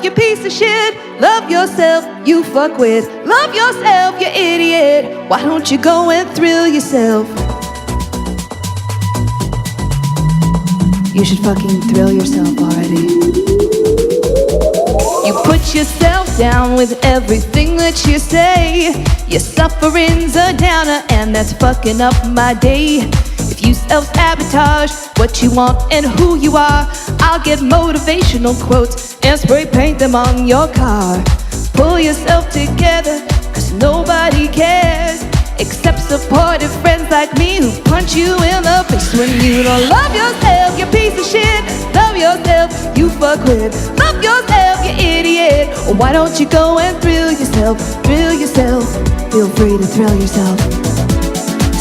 yourself, you piece of shit. Love yourself, you fuckwit. Love yourself, you idiot. Why don't you go and thrill yourself? You should fucking thrill yourself already. You put yourself down with everything that you say. Your suffering's a downer, and that's fucking up my day. If you self-sabotage what you want and who you are, I'll get motivational quotes and spray paint them on your car. Pull yourself together, cause nobody cares except supportive friends like me who punch you in the face when you don't love yourself, you piece of shit. Love yourself, you fuckwit. Love yourself, you idiot. Why don't you go and thrill yourself? Thrill yourself, feel free to thrill yourself.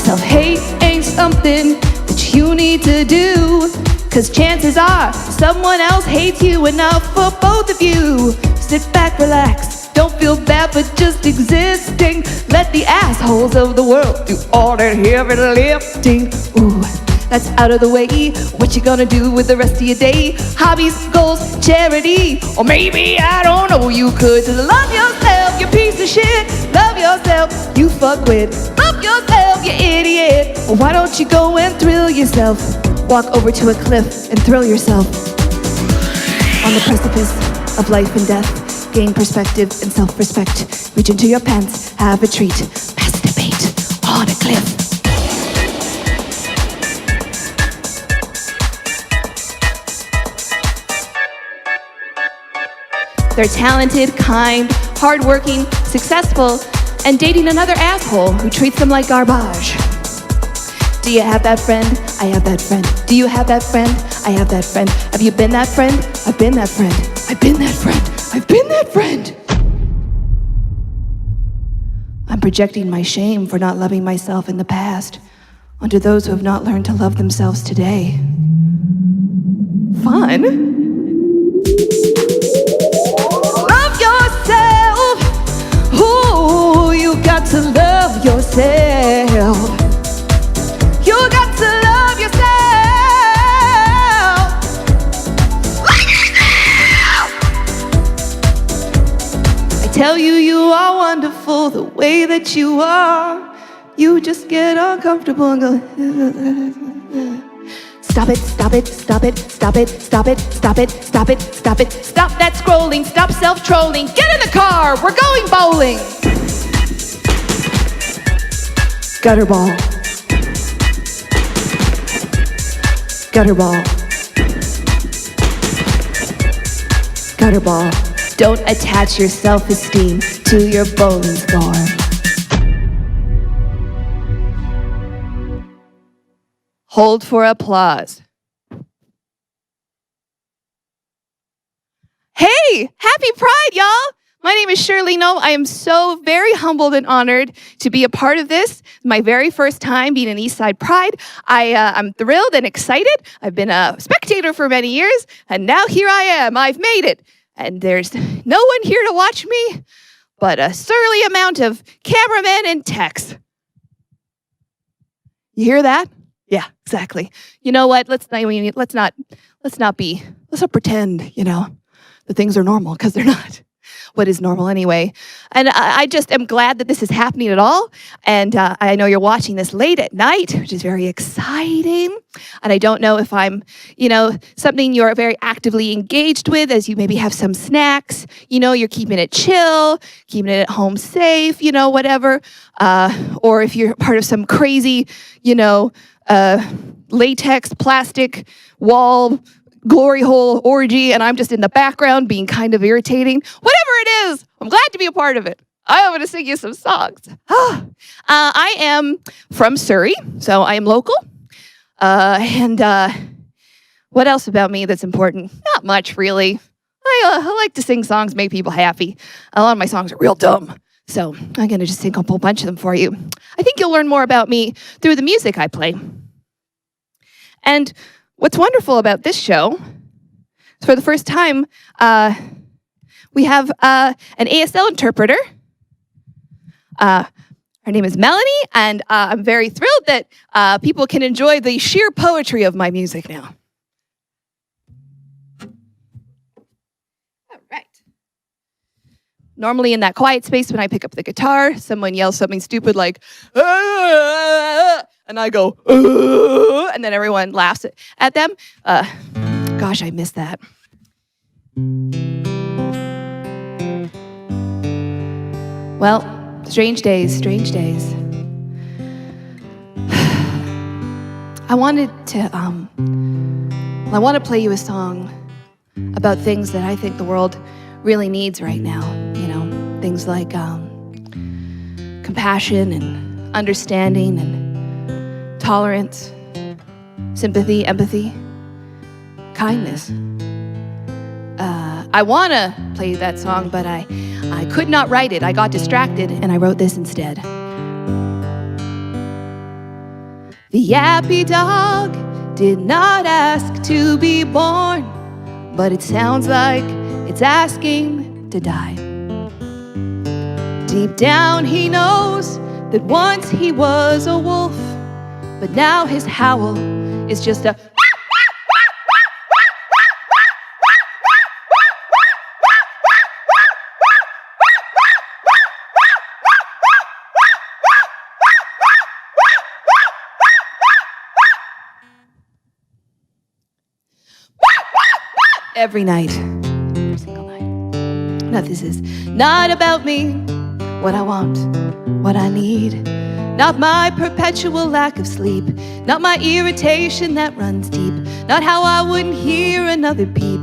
Self-hate ain't something that you need to do, cause chances are someone else hates you enough for both of you. Sit back, relax, don't feel bad for just existing. Let the assholes of the world do all that heavy lifting. Ooh, that's out of the way. What you gonna do with the rest of your day? Hobbies, goals, charity, or maybe, I don't know, you could love yourself, you piece of shit. Love yourself, you fuckwit. Love yourself, you idiot. Why don't you go and thrill yourself? Walk over to a cliff and thrill yourself. On the precipice of life and death, gain perspective and self-respect. Reach into your pants, have a treat. Masturbate on a cliff. They're talented, kind, hardworking, successful, and dating another asshole who treats them like garbage. Do you have that friend? I have that friend. Do you have that friend? I have that friend. Have you been that friend? I've been that friend. I've been that friend. I've been that friend. I'm projecting my shame for not loving myself in the past onto those who have not learned to love themselves today. Fun. Love yourself. Ooh, you got to love yourself. You got to love yourself. I tell you, you are wonderful the way that you are. You just get uncomfortable and go, stop it, stop it, stop it, stop it, stop it, stop it, stop it, stop it. Stop that scrolling, stop self-trolling. Get in the car, we're going bowling. Gutterball. Gutterball. Gutterball. Don't attach your self-esteem to your bowling score. Hold for applause. Hey, happy Pride, y'all! My name is Shirley Gnome. I am so very humbled and honored to be a part of this. My very first time being an Eastside Pride. I'm thrilled and excited. I've been a spectator for many years, and now here I am. I've made it. And there's no one here to watch me, but a surly amount of cameramen and techs. You hear that? Yeah, exactly. You know what? Let's not pretend, that things are normal, because they're not. What is normal anyway? And I just am glad that this is happening at all. And I know you're watching this late at night, which is very exciting. And I don't know if I'm, something you're very actively engaged with, as you maybe have some snacks. You're keeping it chill, keeping it at home safe, whatever. Or if you're part of some crazy, latex, plastic, wall, glory hole orgy, and I'm just in the background being kind of irritating. Whatever it is, I'm glad to be a part of it. I'm going to sing you some songs. I am from Surrey, so I am local. And what else about me that's important? Not much, really. I like to sing songs, make people happy. A lot of my songs are real dumb, so I'm going to just sing a whole bunch of them for you. I think you'll learn more about me through the music I play. And what's wonderful about this show is for the first time, we have an ASL interpreter. Her name is Melanie, and I'm very thrilled that people can enjoy the sheer poetry of my music now. All right. Normally in that quiet space when I pick up the guitar, someone yells something stupid like, "Ah!" and I go, "Ah!" and then everyone laughs at them. Gosh, I miss that. Well, strange days, strange days. I want to play you a song about things that I think the world really needs right now. You know, things like compassion and understanding and tolerance, sympathy, empathy, kindness. I want to play that song, but I could not write it. I got distracted, and I wrote this instead. The yappy dog did not ask to be born, but it sounds like it's asking to die. Deep down he knows that once he was a wolf, but now his howl is just a every night, every single night. Now this is not about me, what I want, what I need. Not my perpetual lack of sleep, not my irritation that runs deep, not how I wouldn't hear another peep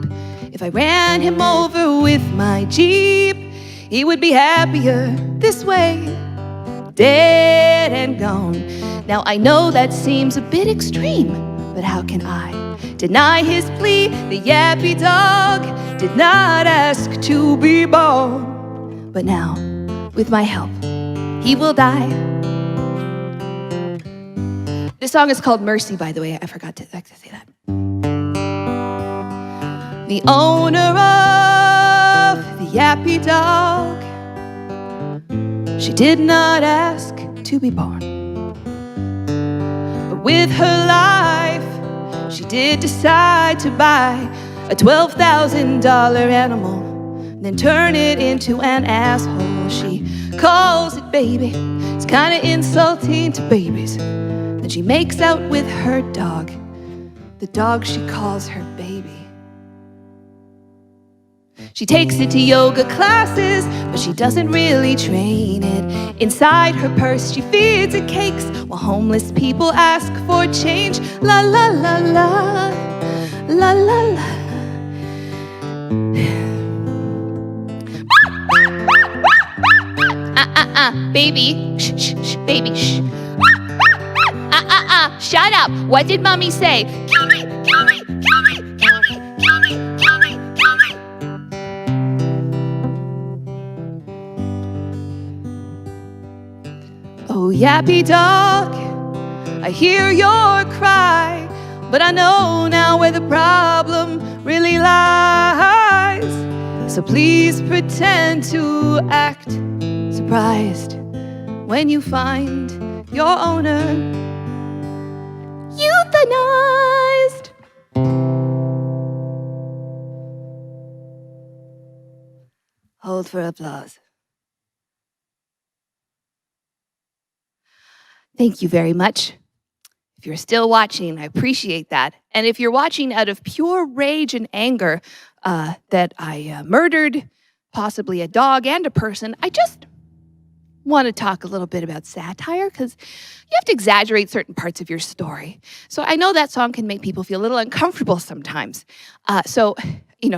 if I ran him over with my Jeep. He would be happier this way, dead and gone. Now I know that seems a bit extreme, but how can I deny his plea? The yappy dog did not ask to be born, but now, with my help, he will die. This song is called Mercy, by the way. I forgot to say that. The owner of the yappy dog, she did not ask to be born, but with her life, she did decide to buy a $12,000 animal and then turn it into an asshole. She calls it baby. It's kind of insulting to babies. Then she makes out with her dog, the dog she calls her baby. She takes it to yoga classes, but she doesn't really train it. Inside her purse, she feeds it cakes while homeless people ask for change. La la la la, la la la. Baby, shh, shh, shh, baby, shh. Shut up. What did mommy say? Kill me, kill me, kill me, kill me, kill me, kill me, kill me. Oh, yappy dog, I hear your cry, but I know now where the problem really lies. So please pretend to act surprised when you find your owner euthanized. Hold for applause. Thank you very much. If you're still watching, I appreciate that. And if you're watching out of pure rage and anger that I murdered possibly a dog and a person, I just want to talk a little bit about satire, because you have to exaggerate certain parts of your story. So I know that song can make people feel a little uncomfortable sometimes. So,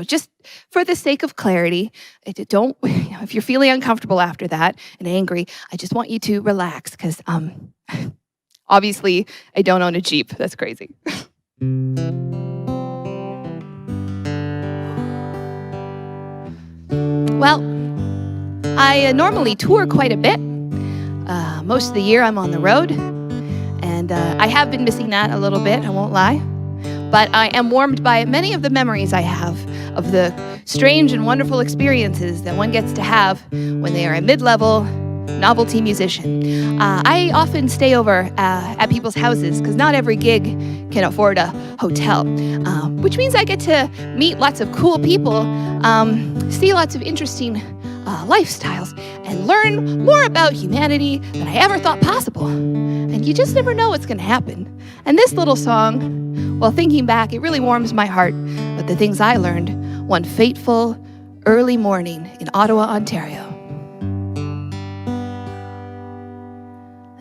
just for the sake of clarity, don't, if you're feeling uncomfortable after that and angry, I just want you to relax, because obviously I don't own a Jeep. That's crazy. Well, I normally tour quite a bit. Most of the year I'm on the road, and I have been missing that a little bit, I won't lie. But I am warmed by many of the memories I have of the strange and wonderful experiences that one gets to have when they are a mid-level novelty musician. I often stay over at people's houses because not every gig can afford a hotel, which means I get to meet lots of cool people, see lots of interesting lifestyles and learn more about humanity than I ever thought possible. And you just never know what's going to happen. And this little song, well, thinking back, it really warms my heart with the things I learned one fateful early morning in Ottawa, Ontario.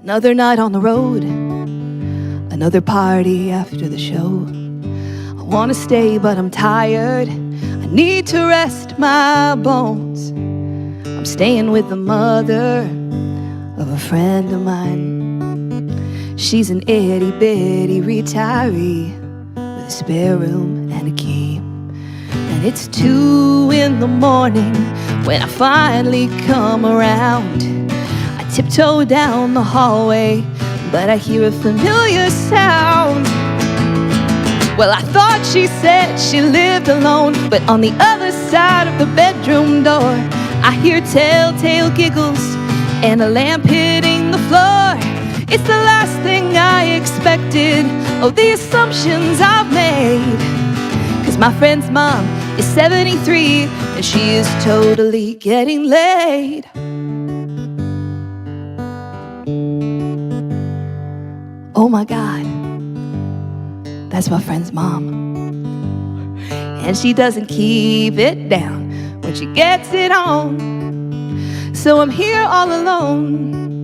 Another night on the road, another party after the show. I want to stay, but I'm tired. I need to rest my bones. I'm staying with the mother of a friend of mine. She's an itty-bitty retiree with a spare room and a key. And it's 2 in the morning when I finally come around. I tiptoe down the hallway, but I hear a familiar sound. Well, I thought she said she lived alone, but on the other side of the bedroom door, I hear telltale giggles and a lamp hitting the floor. It's the last thing I expected, oh, the assumptions I've made. 'Cause my friend's mom is 73 and she is totally getting laid. Oh my God, that's my friend's mom. And she doesn't keep it down when she gets it on. So I'm here all alone,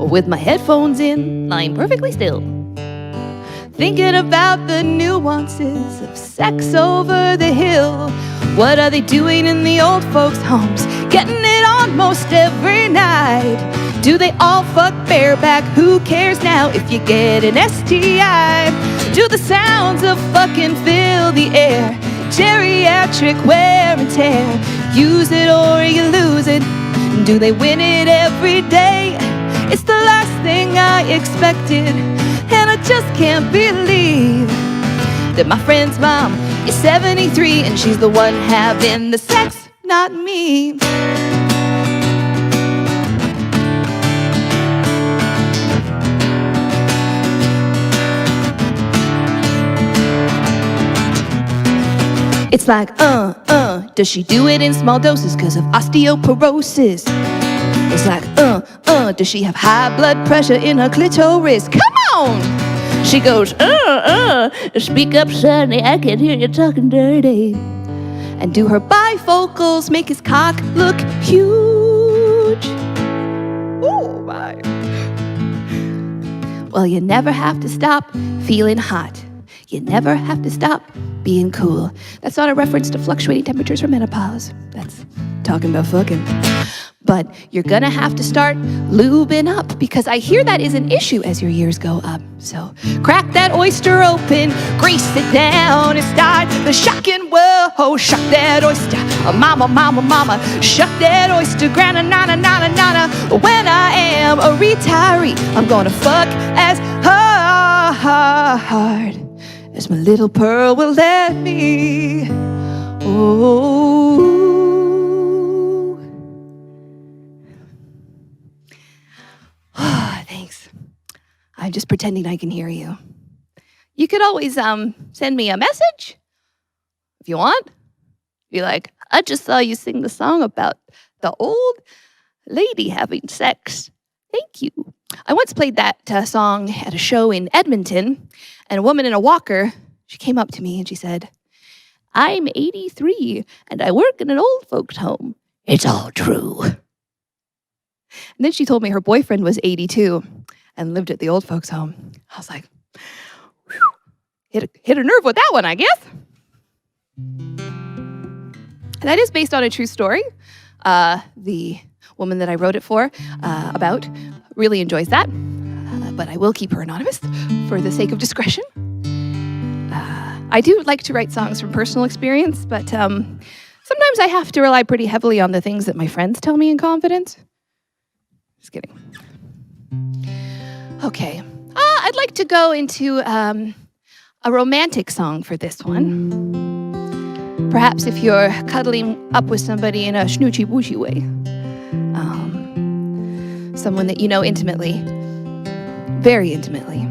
with my headphones in, lying perfectly still, thinking about the nuances of sex over the hill. What are they doing in the old folks' homes? Getting it on most every night. Do they all fuck bareback? Who cares now if you get an STI? Do the sounds of fucking fill the air? Geriatric wear and tear. Use it or you lose it. Do they win it every day? It's the last thing I expected, and I just can't believe that my friend's mom is 73 and she's the one having the sex, not me. It's like, does she do it in small doses because of osteoporosis? It's like, does she have high blood pressure in her clitoris? Come on! She goes, speak up, sonny, I can hear you talking dirty. And do her bifocals make his cock look huge? Oh, my. Well, you never have to stop feeling hot. You never have to stop being cool. That's not a reference to fluctuating temperatures or menopause. That's talking about fucking. But you're gonna have to start lubing up, because I hear that is an issue as your years go up. So crack that oyster open, grease it down, and start the shucking. Whoa, shuck that oyster, mama, mama, mama, shuck that oyster, grana, nana, nana, nana. When I am a retiree, I'm gonna fuck as hard as my little pearl will let me. Oh. Thanks. I'm just pretending I can hear you. You could always send me a message if you want. Be like, I just saw you sing the song about the old lady having sex. Thank you. I once played that song at a show in Edmonton, and a woman in a walker, she came up to me and she said, I'm 83 and I work in an old folks home. It's all true. And then she told me her boyfriend was 82 and lived at the old folks home. I was like, hit a nerve with that one, I guess. And that is based on a true story. The woman that I wrote it for about really enjoys that, but I will keep her anonymous for the sake of discretion. I do like to write songs from personal experience, but sometimes I have to rely pretty heavily on the things that my friends tell me in confidence. Just kidding. Okay. I'd like to go into a romantic song for this one. Perhaps if you're cuddling up with somebody in a schnoochy-woochy way. Someone that you know intimately, very intimately.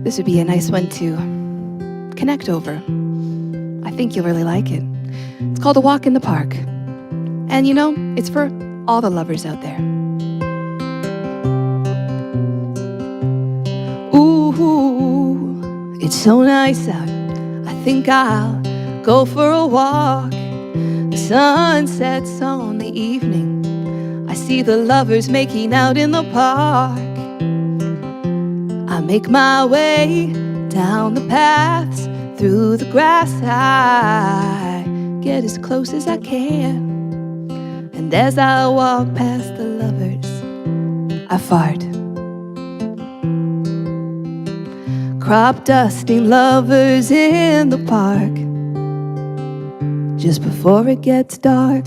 This would be a nice one to connect over. I think you'll really like it. It's called A Walk in the Park. And you know, it's for all the lovers out there. Ooh, it's so nice out. I think I'll go for a walk. The sun sets on the evening. I see the lovers making out in the park. I make my way down the paths, through the grass. I get as close as I can. And as I walk past the lovers, I fart. Crop dusting lovers in the park just before it gets dark.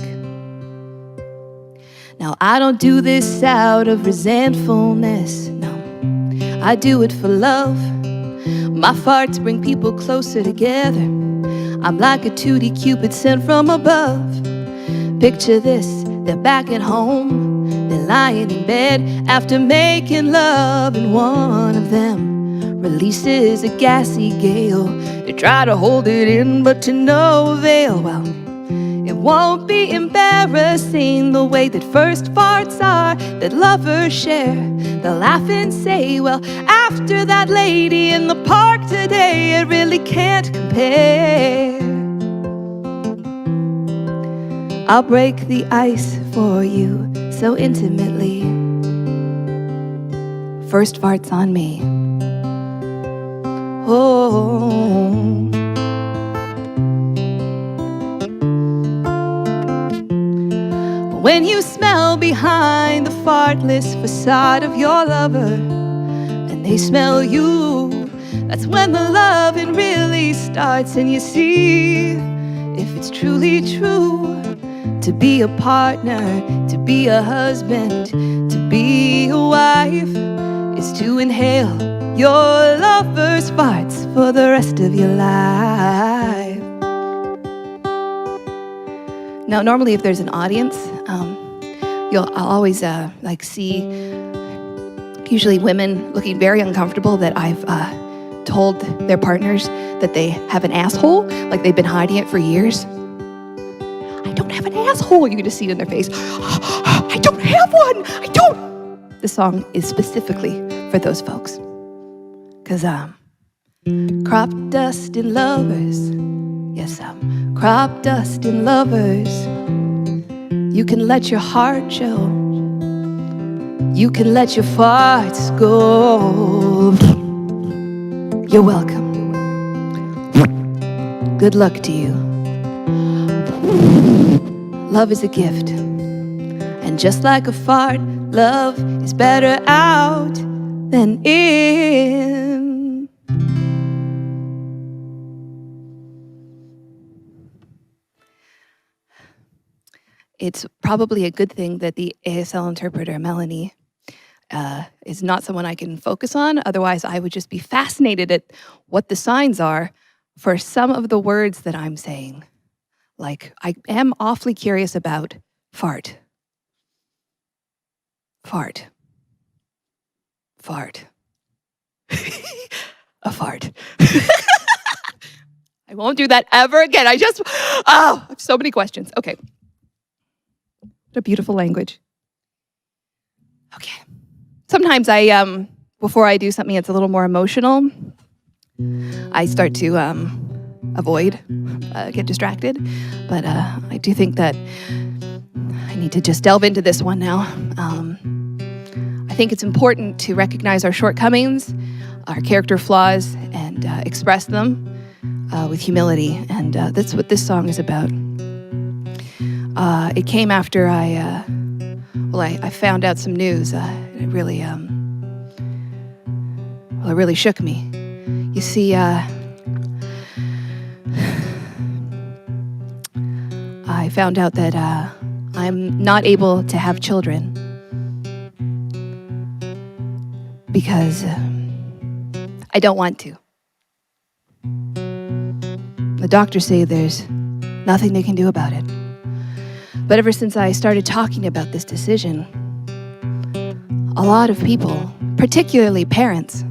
Now I don't do this out of resentfulness, no, I do it for love. My farts bring people closer together. I'm like a 2D Cupid sent from above. Picture this, they're back at home. They're lying in bed after making love, and one of them releases a gassy gale. They try to hold it in, but to no avail. Well, it won't be embarrassing the way that first farts are, that lovers share. They'll laugh and say, well, after that lady in the park today, it really can't compare. I'll break the ice for you so intimately. First farts on me. Oh. When you smell behind the fartless facade of your lover, and they smell you, that's when the loving really starts. And you see if it's truly true to be a partner, to be a husband, to be a wife, is to inhale your lover's farts for the rest of your life. Now, normally if there's an audience, I'll always see usually women looking very uncomfortable that I've told their partners that they have an asshole, like they've been hiding it for years. I don't have an asshole. You can just see it in their face. I don't have one. I don't. The song is specifically for those folks. Because crop dust in lovers. Yes, crop dust in lovers. You can let your heart show. You can let your farts go. You're welcome. Good luck to you. Love is a gift. And just like a fart, love is better out than in. It's probably a good thing that the ASL interpreter, Melanie, is not someone I can focus on. Otherwise, I would just be fascinated at what the signs are for some of the words that I'm saying. Like, I am awfully curious about fart. Fart. Fart. A fart. I won't do that ever again. I have so many questions. Okay. What a beautiful language. Okay. Sometimes before I do something that's a little more emotional, I start to avoid, get distracted. But I do think that I need to just delve into this one now. I think it's important to recognize our shortcomings, our character flaws, and express them with humility. And that's what this song is about. It came after I found out some news. It really shook me. You see, I found out that I'm not able to have children because I don't want to. The doctors say there's nothing they can do about it. But ever since I started talking about this decision, a lot of people, particularly parents,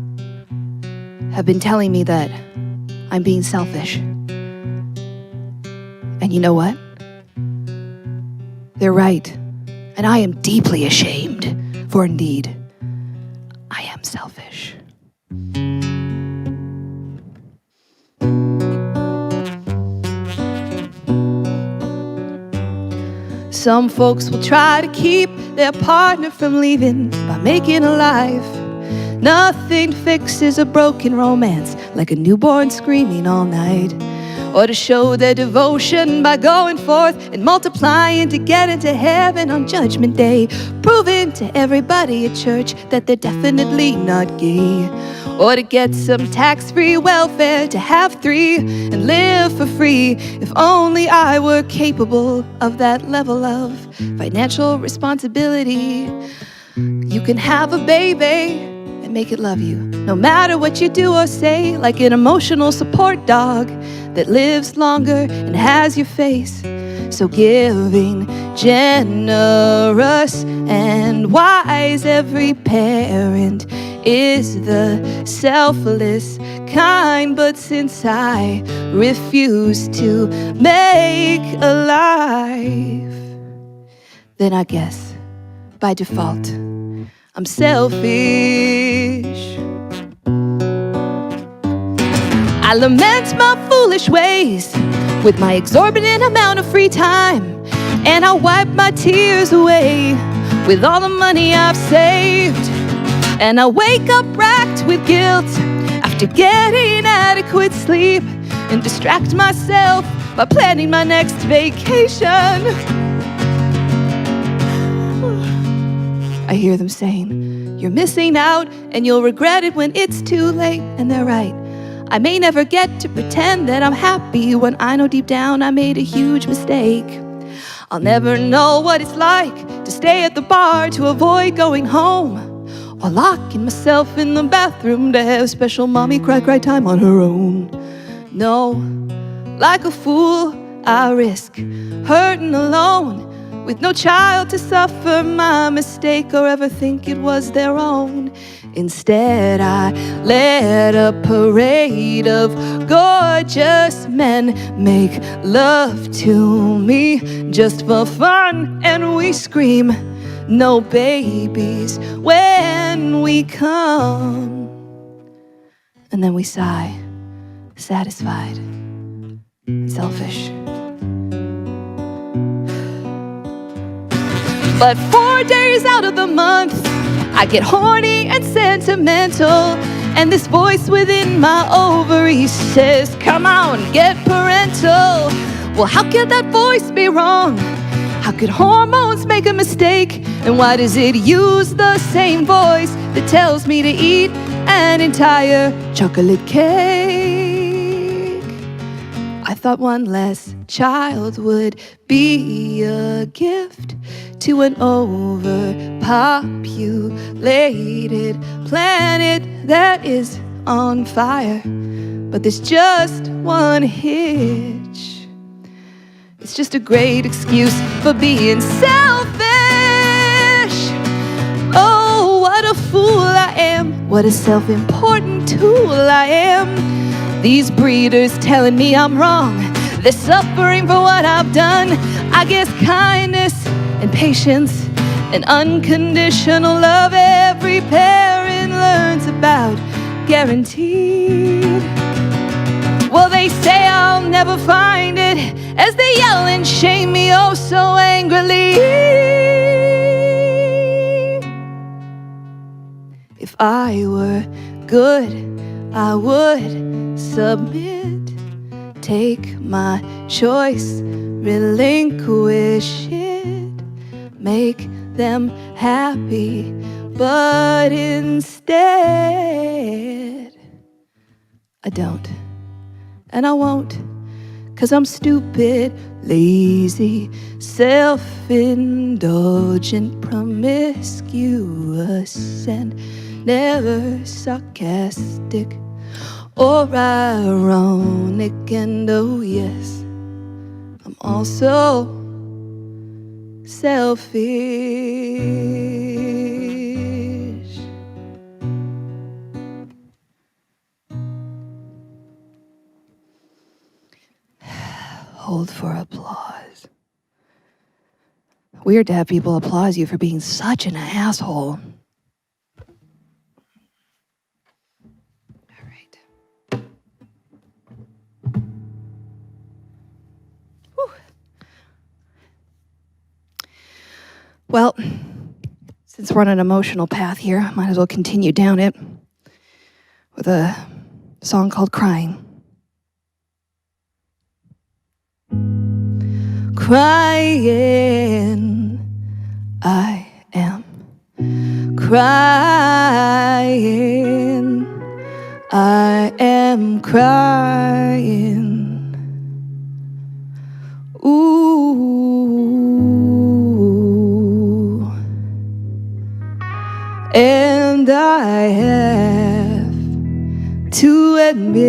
have been telling me that I'm being selfish. And you know what? They're right, and I am deeply ashamed, for indeed, I am selfish. Some folks will try to keep their partner from leaving by making a life. Nothing fixes a broken romance like a newborn screaming all night. Or to show their devotion by going forth and multiplying to get into heaven on Judgment Day, proving to everybody at church that they're definitely not gay. Or to get some tax-free welfare to have 3 and live for free. If only I were capable of that level of financial responsibility. You can have a baby and make it love you, no matter what you do or say, like an emotional support dog that lives longer and has your face. So giving, generous, and wise, every parent is the selfless kind. But since I refuse to make a life, then I guess by default I'm selfish. I lament my foolish ways with my exorbitant amount of free time, and I wipe my tears away with all the money I've saved. And I wake up racked with guilt after getting adequate sleep, and distract myself by planning my next vacation. I hear them saying, you're missing out and you'll regret it when it's too late. And they're right. I may never get to pretend that I'm happy when I know deep down I made a huge mistake. I'll never know what it's like to stay at the bar to avoid going home, or locking myself in the bathroom to have special mommy cry time on her own. No, like a fool, I risk hurting alone, with no child to suffer my mistake or ever think it was their own. Instead, I let a parade of gorgeous men make love to me just for fun, and we scream, no babies when we come. And then we sigh, satisfied and selfish. But 4 days out of the month, I get horny and sentimental, and this voice within my ovaries says, come on, get parental. Well, how could that voice be wrong? How could hormones make a mistake? And why does it use the same voice that tells me to eat an entire chocolate cake? I thought one less child would be a gift to an overpopulated planet that is on fire. But there's just one hitch. It's just a great excuse for being selfish. Oh, what a fool I am. What a self-important tool I am. These breeders telling me I'm wrong. They're suffering for what I've done. I guess kindness and patience and unconditional love every parent learns about, guaranteed. Well, they say I'll never find it as they yell and shame me oh so angrily. If I were good, I would submit, take my choice, relinquish it, make them happy. But instead, I don't, and I won't, 'cause I'm stupid, lazy, self-indulgent, promiscuous, and never sarcastic or ironic. And oh yes, I'm also selfish. Hold for applause. weird to have people applaud you for being such an asshole. All right. Whew. Well, since we're on an emotional path here, I might as well continue down it with a song called Crying. Crying, I am crying, I am crying. Ooh, and I have to admit,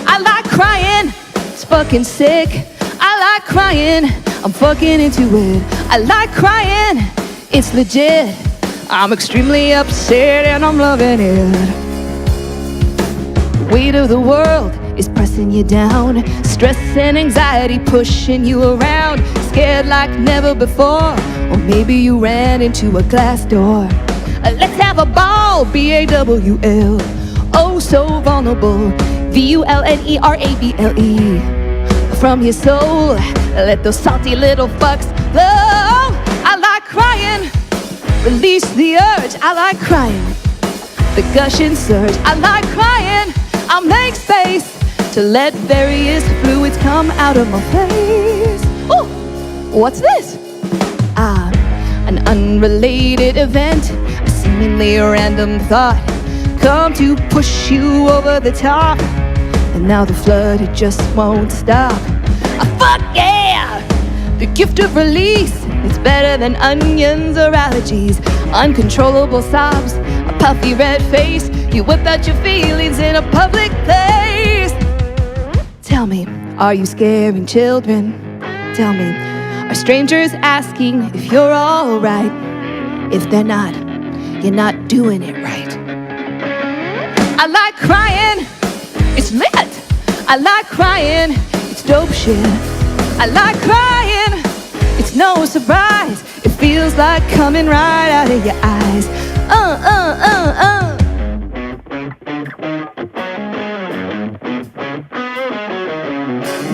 I like crying. It's fucking sick. I like crying. I'm fucking into it. I like crying. It's legit. I'm extremely upset and I'm loving it. The weight of the world is pressing you down. Stress and anxiety pushing you around. Scared like never before. Or maybe you ran into a glass door. Let's have a ball. B-A-W-L. Oh, so vulnerable. V-U-L-N-E-R-A-B-L-E. From your soul, let those salty little fucks flow. I like crying. Release the urge. I like crying. The gushing surge. I like crying. I'll make space to let various fluids come out of my face. Oh, what's this? An unrelated event, a seemingly random thought, come to push you over the top. And now the flood, it just won't stop. Fuck yeah! The gift of release, it's better than onions or allergies. Uncontrollable sobs, a puffy red face. You whip out your feelings in a public place. Tell me, are you scaring children? Tell me, are strangers asking if you're alright? If they're not, you're not doing it right. I like crying. It's lit. I like crying. It's dope shit. I like crying. It's no surprise. It feels like coming right out of your eyes.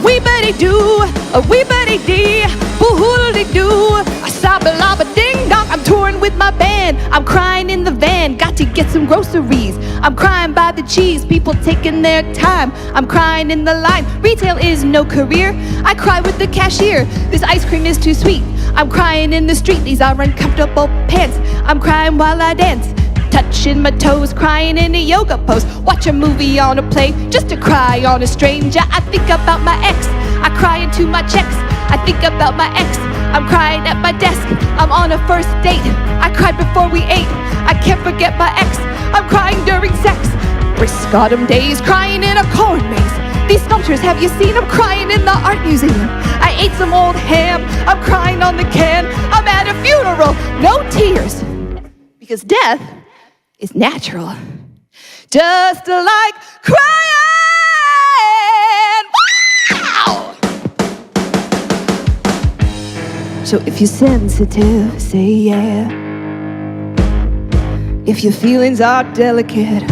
We better do, we better dee, boo-hoo-dee-doo. I sabba-labba ding-dong. I'm touring with my band. I'm crying in the van. Got to get some groceries. I'm crying by the cheese. People taking their time. I'm crying in the line. Retail is no career. I cry with the cashier. This ice cream is too sweet. I'm crying in the street. These are uncomfortable pants. I'm crying while I dance. Touching my toes, crying in a yoga pose. Watch a movie on a plane, just to cry on a stranger. I think about my ex, I cry into my checks. I think about my ex, I'm crying at my desk. I'm on a first date, I cried before we ate. I can't forget my ex, I'm crying during sex. Brisk autumn days, crying in a corn maze. These sculptures, have you seen? I'm crying in the art museum. I ate some old ham, I'm crying on the can. I'm at a funeral, no tears, because death is natural, just like crying. Wow! So if you're sensitive, say yeah. If your feelings are delicate,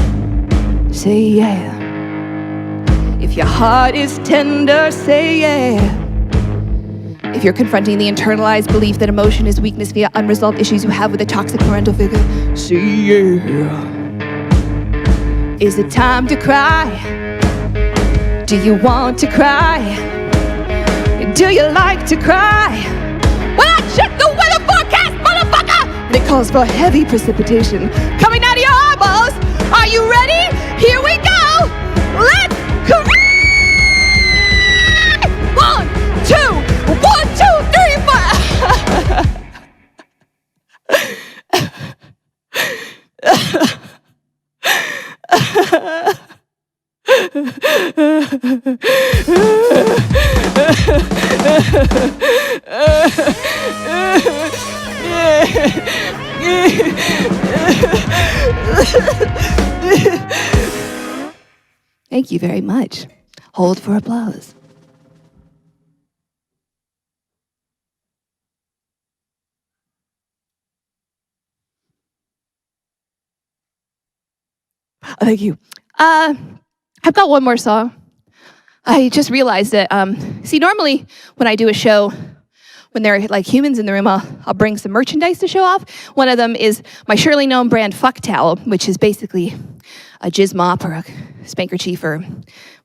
say yeah. If your heart is tender, say yeah. If you're confronting the internalized belief that emotion is weakness via unresolved issues you have with a toxic parental figure, say yeah. Is it time to cry? Do you want to cry? Do you like to cry? Well, I checked the weather forecast, motherfucker! And it calls for heavy precipitation coming out of your eyeballs. Are you ready? Here we go! Let's cry! 1, 2, 1, 2, 3, 4. Thank you very much. Hold for applause. Thank you. I've got one more song. I just realized that, see, normally when I do a show, when there are like humans in the room, I'll bring some merchandise to show off. One of them is my Shirley Gnome brand fuck towel, which is basically a jizz mop or a spankerchief or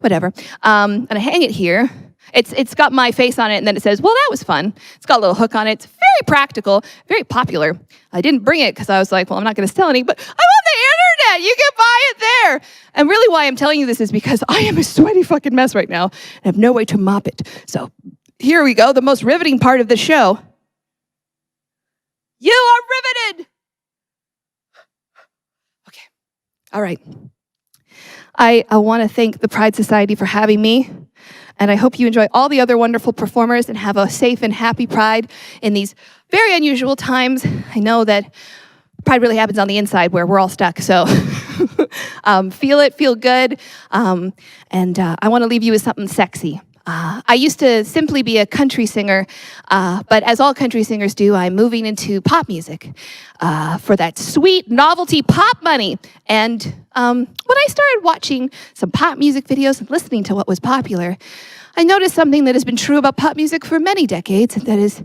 whatever. And I hang it here. It's got my face on it, and then it says, well, that was fun. It's got a little hook on it. It's very practical, very popular. I didn't bring it because I was like, well, I'm not going to sell any, but I'm on the internet. You can buy it there. And really why I'm telling you this is because I am a sweaty fucking mess right now and have no way to mop it. So here we go, the most riveting part of the show. You are riveted. Okay, all right. I want to thank the Pride Society for having me. And I hope you enjoy all the other wonderful performers and have a safe and happy Pride in these very unusual times. I know that Pride really happens on the inside where we're all stuck, so feel it, feel good. And I want to leave you with something sexy. I used to simply be a country singer, but as all country singers do, I'm moving into pop music for that sweet novelty pop money. And when I started watching some pop music videos and listening to what was popular, I noticed something that has been true about pop music for many decades, and that is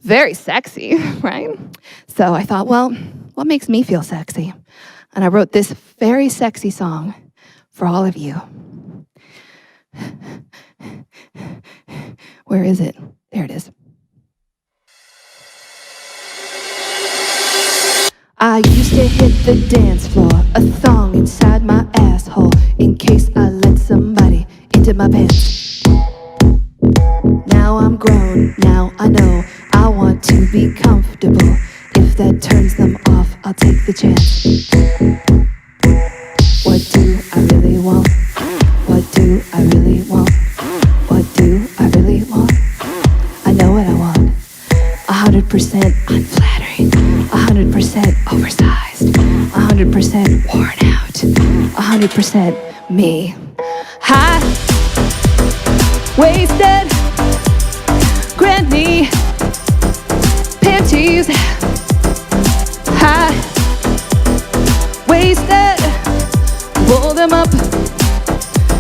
very sexy, right? So I thought, well, what makes me feel sexy? And I wrote this very sexy song for all of you. Where is it? There it is. I used to hit the dance floor, a thong inside my asshole, in case I let somebody into my pants. Now I'm grown, now I know I want to be comfortable. If that turns them off, I'll take the chance. What do I really want? What do I really want? What do I really want? I know what I want. 100% unflattering, 100% oversized, 100% worn out, 100% me. High waisted, granny panties. High waisted, roll them up,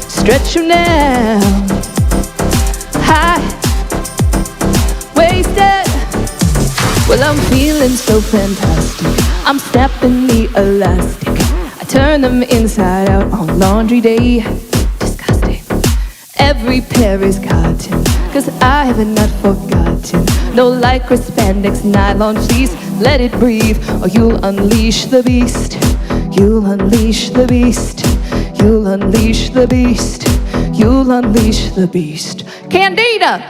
stretch them down. High wasted, well, I'm feeling so fantastic. I'm snapping the elastic. I turn them inside out on laundry day. Disgusting. Every pair is cotton, 'cause I have not forgotten. No lycra, spandex, nylon fleece. Let it breathe, or you'll unleash the beast. You'll unleash the beast. You'll unleash the beast. You'll unleash the beast. Candida!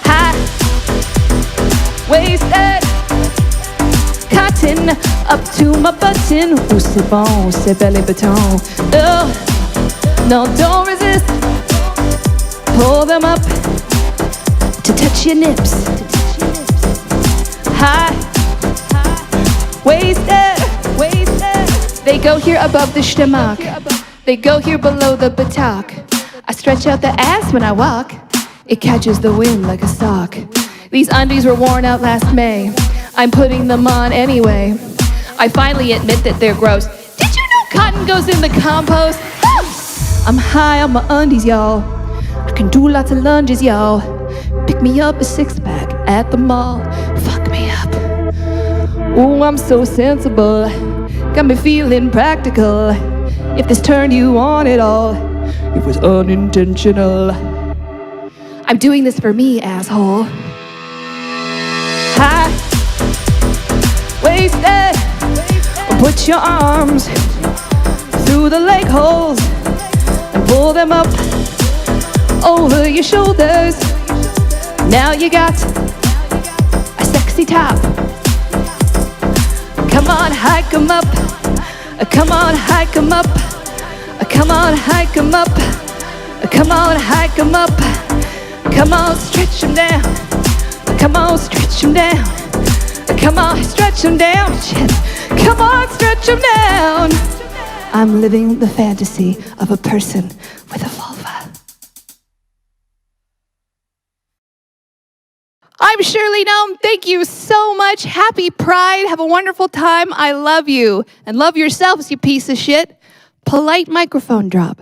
High waisted, cotton up to my button. Ooh, c'est bon, c'est belly button. Oh, no, don't resist. Pull them up to touch your nips. High waisted, they go here above the stomach. They go here below the buttock. I stretch out the ass when I walk. It catches the wind like a sock. These undies were worn out last May. I'm putting them on anyway. I finally admit that they're gross. Did you know cotton goes in the compost? I'm high on my undies, y'all. I can do lots of lunges, y'all. Pick me up a six-pack at the mall. Fuck me up. Ooh, I'm so sensible. Got me feeling practical. If this turned you on at all, it was unintentional. I'm doing this for me, asshole. High waisted, put your arms through the leg holes and pull them up over your shoulders. Now you got a sexy top. Come on, hike 'em up. Come on, hike 'em up. Come on, hike 'em up. Come on, hike 'em up. Come on, stretch 'em down. Come on, stretch 'em down. Come on, stretch 'em down. Shit. Come on, stretch 'em down. I'm living the fantasy of a person with a vulva. I'm Shirley Gnome. Thank you so much. Happy Pride. Have a wonderful time. I love you. And love yourselves, you piece of shit. Polite microphone drop.